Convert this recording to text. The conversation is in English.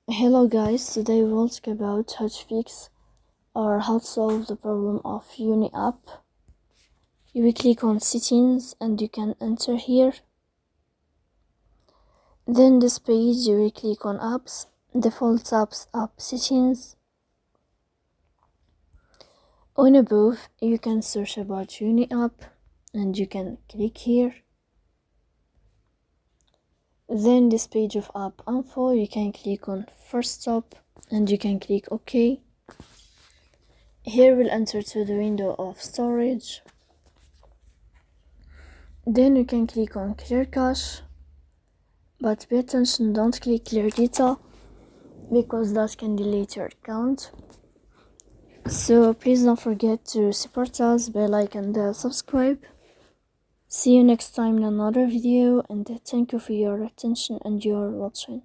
Hello guys, today we'll talk about how to fix or how to solve the problem of Uni app. You will click on settings and you can enter here. Then this page you will click on apps, default apps, app settings. On above you can search about Uni app and you can click here. Then this page of app info you can click on first stop and you can click OK. Here we'll enter to the window of storage. Then you can click on clear cache, but pay attention, don't click clear data because that can delete your account. So please don't forget to support us by like and subscribe. See you next time in another video, and thank you for your attention and your watching.